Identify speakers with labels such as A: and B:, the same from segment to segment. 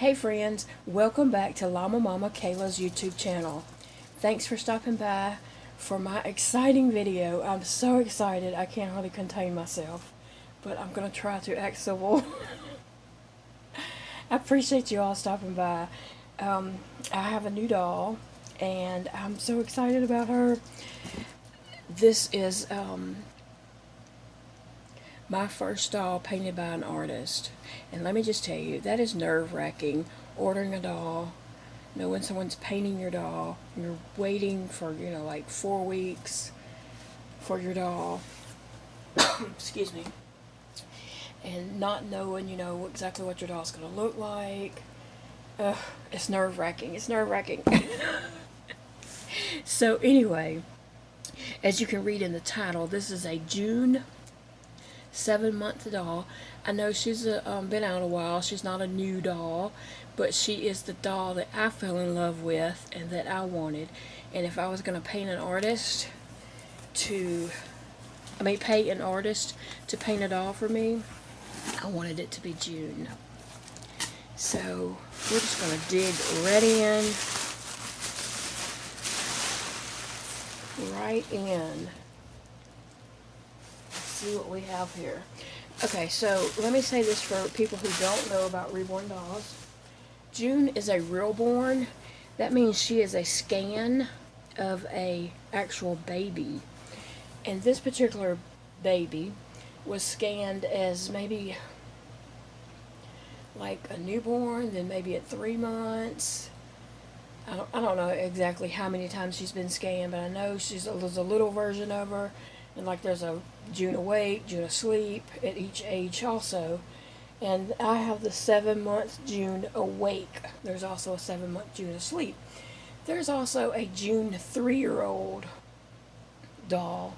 A: Hey friends, welcome back to LlamaMamaKayla's YouTube channel. Thanks for stopping by for my exciting video. I'm so excited I can't hardly contain myself, but I'm going to try to act civil. I appreciate you all stopping by. I have a new doll and I'm so excited about her. This is my first doll painted by an artist, and let me just tell you, that is nerve-wracking, ordering a doll, knowing someone's painting your doll, and you're waiting for, like 4 weeks for your doll, excuse me, and not knowing, exactly what your doll's going to look like. It's nerve-wracking, it's nerve-wracking. So anyway, as you can read in the title, this is a June 7-month doll. I know she's been out a while. She's not a new doll, but she is the doll that I fell in love with and that I wanted. And if I was going to pay an artist to paint a doll for me, I wanted it to be June. So we're just going to dig right in. See what we have here. Okay, so let me say this for people who don't know about reborn dolls. June is a realborn. That means she is a scan of a actual baby. And this particular baby was scanned as maybe like a newborn, then maybe at 3 months. I don't know exactly how many times she's been scanned, but I know there's a little version of her. And like there's a June awake, June asleep at each age also. And I have the 7-month June awake. There's also a 7-month June asleep. There's also a June 3-year-old doll.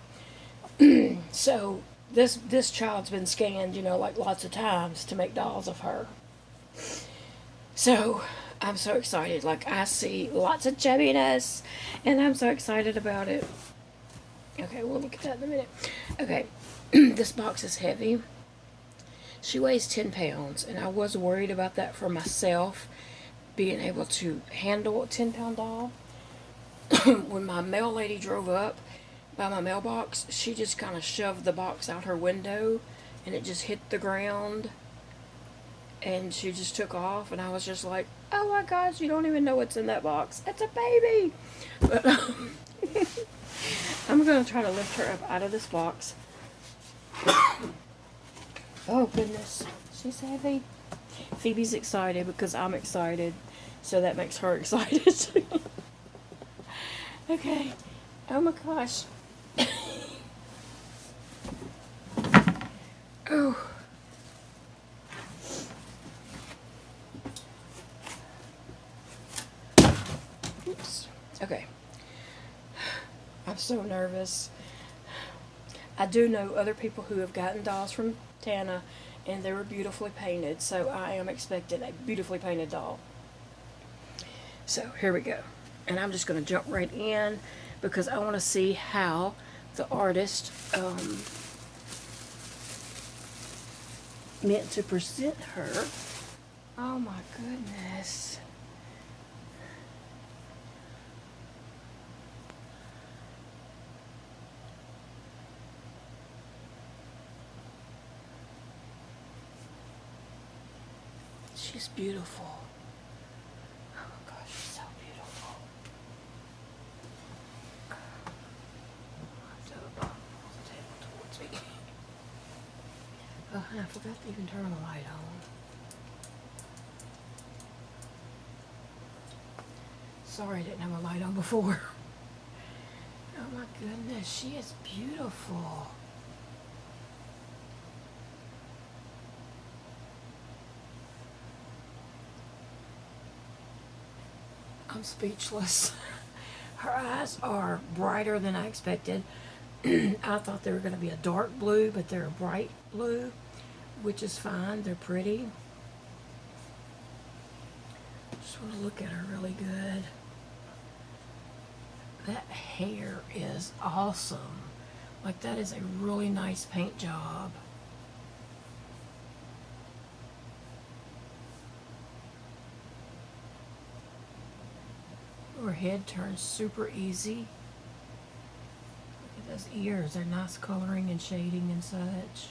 A: So this child's been scanned, like lots of times to make dolls of her. So I'm so excited. Like, I see lots of chubbiness and I'm so excited about it. Okay, we'll look at that in a minute. Okay, this box is heavy. She weighs 10 pounds, and I was worried about that for myself, being able to handle a 10-pound doll. When my mail lady drove up by my mailbox, she just kind of shoved the box out her window, and it just hit the ground, and she just took off, and I was just like, oh my gosh, you don't even know what's in that box. It's a baby! But, I'm going to try to lift her up out of this box. Oh goodness, she's heavy. Phoebe's excited because I'm excited, so that makes her excited. Okay, oh my gosh. Oh. Oops. Okay. I'm so nervous. I do know other people who have gotten dolls from Tana and they were beautifully painted, so I am expecting a beautifully painted doll. So here we go. And I'm just going to jump right in because I want to see how the artist meant to present her. Oh my goodness. She's beautiful. Oh my gosh, she's so beautiful. Oh, and I forgot to even turn the light on. Sorry I didn't have a light on before. Oh my goodness, she is beautiful. I'm speechless. Her eyes are brighter than I expected. I thought they were going to be a dark blue, but they're a bright blue, which is fine. They're pretty. Just want to look at her really good. That hair is awesome. Like, that is a really nice paint job. her head turns super easy. Look at those ears, they're nice coloring and shading and such.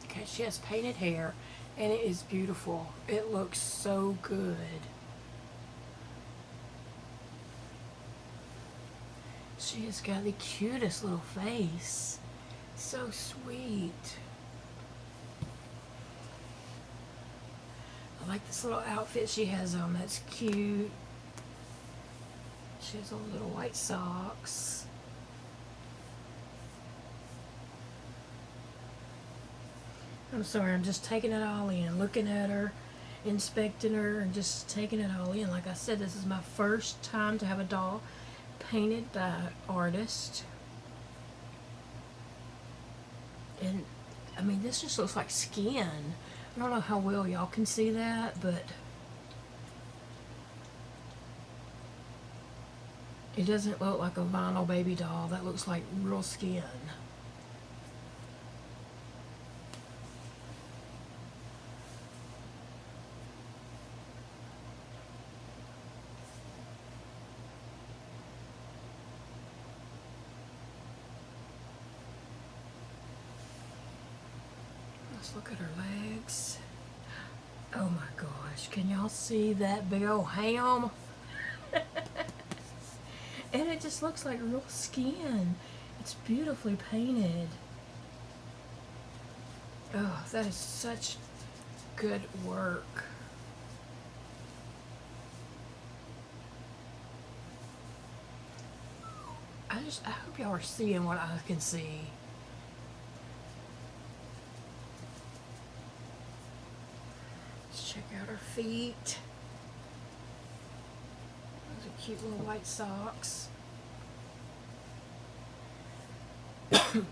A: Okay, she has painted hair and it is beautiful. It looks so good. She has got the cutest little face. So sweet. I like this little outfit she has on. That's cute. She has all little white socks. I'm sorry, I'm just taking it all in, looking at her, inspecting her, and just taking it all in. Like I said, this is my first time to have a doll painted by an artist. And I mean, this just looks like skin. I don't know how well y'all can see that, but it doesn't look like a vinyl baby doll. That looks like real skin. Let's look at her legs. Oh my gosh, can y'all see that big old ham? And it just looks like real skin. It's beautifully painted. Oh, that is such good work. I hope y'all are seeing what I can see. Check out her feet. Those are cute little white socks. I'm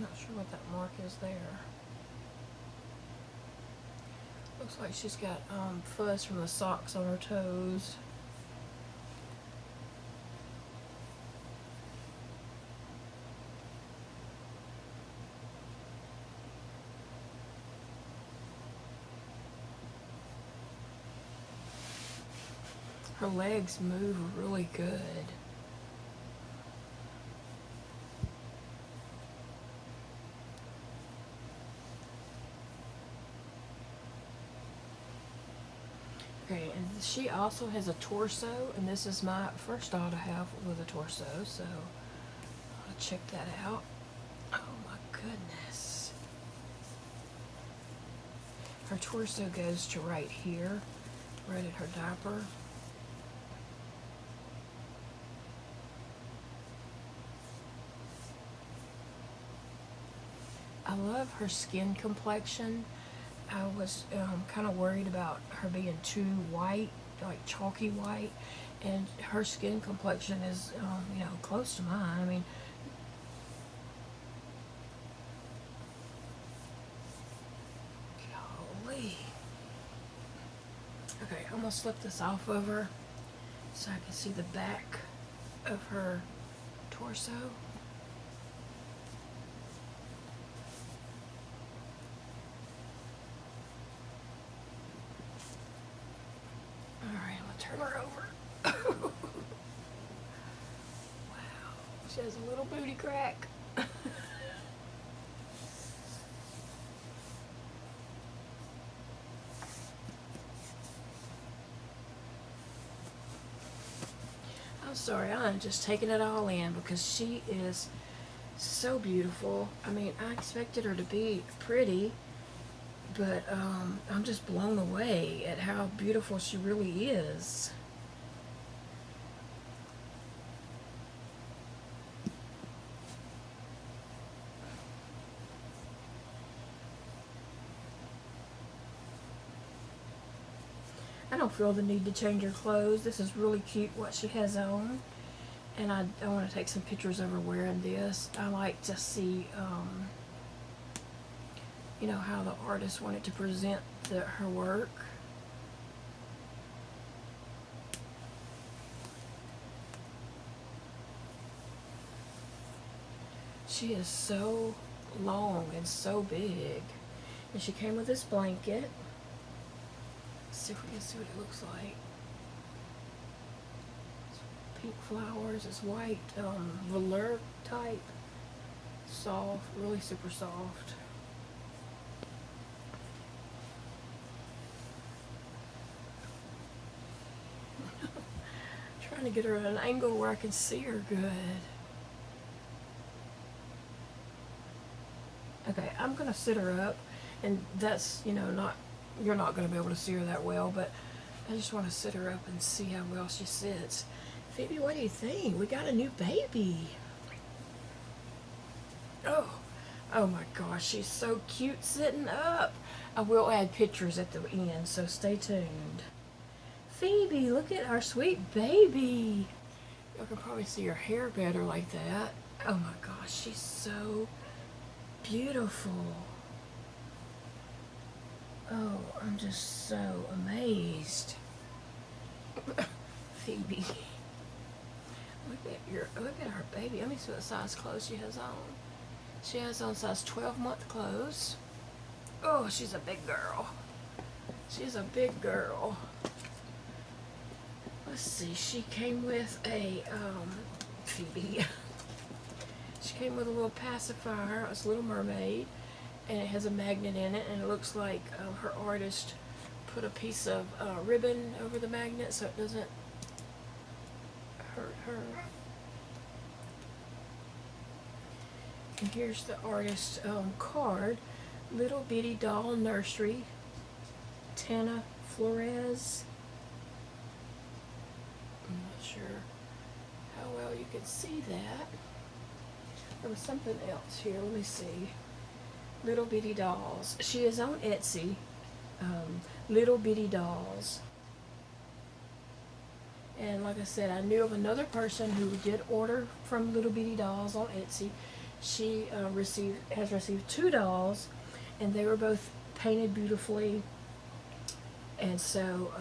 A: not sure what that mark is there. Looks like she's got fuzz from the socks on her toes. Her legs move really good. Okay, and she also has a torso, and this is my first doll to have with a torso, so I'll check that out. Oh my goodness. Her torso goes to right here, right at her diaper. I love her skin complexion. I was kind of worried about her being too white, like chalky white, and her skin complexion is, you know, close to mine. I mean, golly. Okay, I'm gonna slip this off over so I can see the back of her torso. Turn her over. Wow, she has a little booty crack. I'm sorry, I'm just taking it all in because she is so beautiful. I mean, I expected her to be pretty, but I'm just blown away at how beautiful she really is. I don't feel the need to change her clothes. This is really cute what she has on. And I want to take some pictures of her wearing this. I like to see, you know, how the artist wanted to present her work. She is so long and so big. And she came with this blanket. Let's see if we can see what it looks like. It's pink flowers. It's white velour type. Soft, really super soft. Trying to get her at an angle where I can see her good. Okay, I'm gonna sit her up, and that's, you know, you're not gonna be able to see her that well, but I just want to sit her up and see how well she sits. Phoebe, what do you think? We got a new baby. Oh my gosh, she's so cute sitting up. I will add pictures at the end, so stay tuned. Phoebe, look at our sweet baby. You can probably see her hair better like that. Oh my gosh, she's so beautiful. Oh, I'm just so amazed. Phoebe. Look at our baby. Let me see what size clothes she has on. She has on size 12-month clothes. Oh, she's a big girl. She's a big girl. Let's see, she came with a, Phoebe. She came with a little pacifier. It's a Little Mermaid, and it has a magnet in it, and it looks like her artist put a piece of ribbon over the magnet so it doesn't hurt her. And here's the artist card. Little Bitty Doll Nursery, Tana Flores. I'm not sure how well you can see that. There was something else here. Let me see. Little Bitty Dolls. She is on Etsy. Little Bitty Dolls. And like I said, I knew of another person who did order from Little Bitty Dolls on Etsy. She has received 2 dolls, and they were both painted beautifully. And so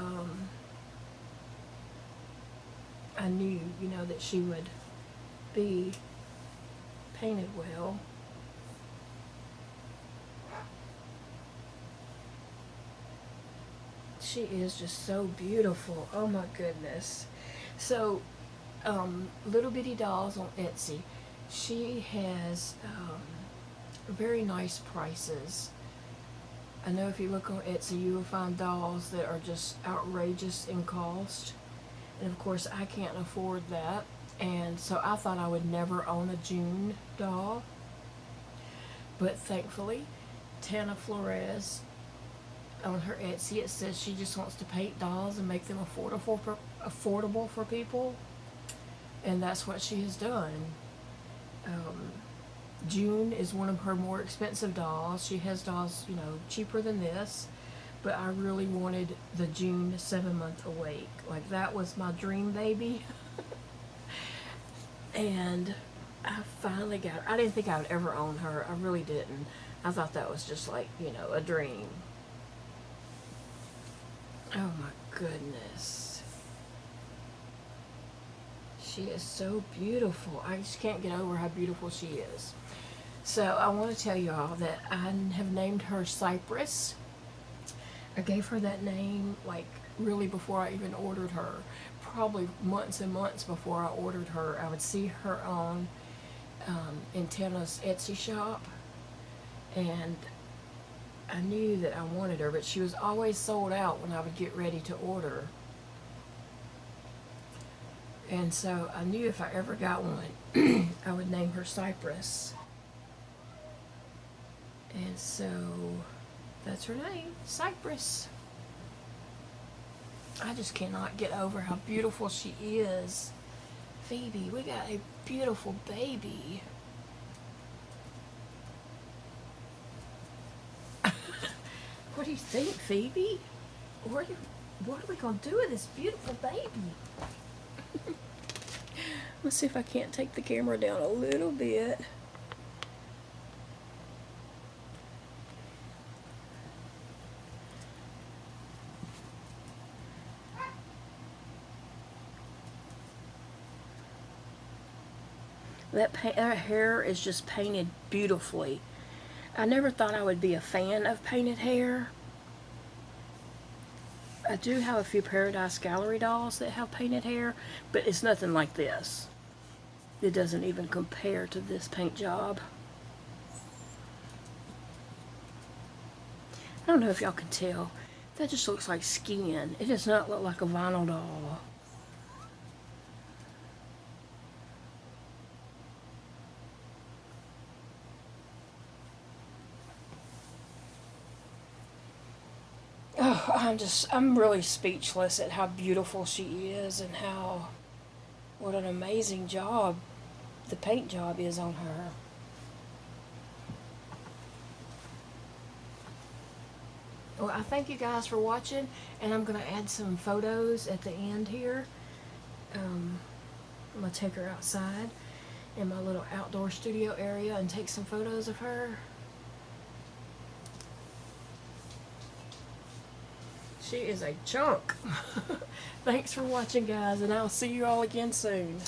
A: I knew, you know, that she would be painted well. She is just so beautiful. Oh my goodness. So Little Bitty Dolls on Etsy, she has very nice prices. I know if you look on Etsy, you will find dolls that are just outrageous in cost, and of course I can't afford that. And so I thought I would never own a June doll, but thankfully Tana Flores, on her Etsy, it says she just wants to paint dolls and make them affordable for people, and that's what she has done. June is one of her more expensive dolls. She has dolls, you know, cheaper than this, but I really wanted the June 7-month awake. Like, that was my dream baby. And I finally got her. I didn't think I would ever own her. I really didn't. I thought that was just like, you know, a dream. Oh my goodness. She is so beautiful. I just can't get over how beautiful she is. So I want to tell you all that I have named her Cypress. I gave her that name like really before I even ordered her. Probably months and months before I ordered her. I would see her on in Tana's Etsy shop, and I knew that I wanted her, but she was always sold out when I would get ready to order. And so I knew if I ever got one, I would name her Cypress. And so that's her name, Cypress. I just cannot get over how beautiful she is. Phoebe, we got a beautiful baby. What do you think, Phoebe? What are we going to do with this beautiful baby? Let's see if I can't take the camera down a little bit. That hair is just painted beautifully. I never thought I would be a fan of painted hair. I do have a few Paradise Gallery dolls that have painted hair, but it's nothing like this. It doesn't even compare to this paint job. I don't know if y'all can tell. That just looks like skin. It does not look like a vinyl doll. Oh, I'm really speechless at how beautiful she is and what an amazing job the paint job is on her. Well, I thank you guys for watching, and I'm going to add some photos at the end here. I'm going to take her outside in my little outdoor studio area and take some photos of her. She is a chunk. Thanks for watching, guys, and I'll see you all again soon.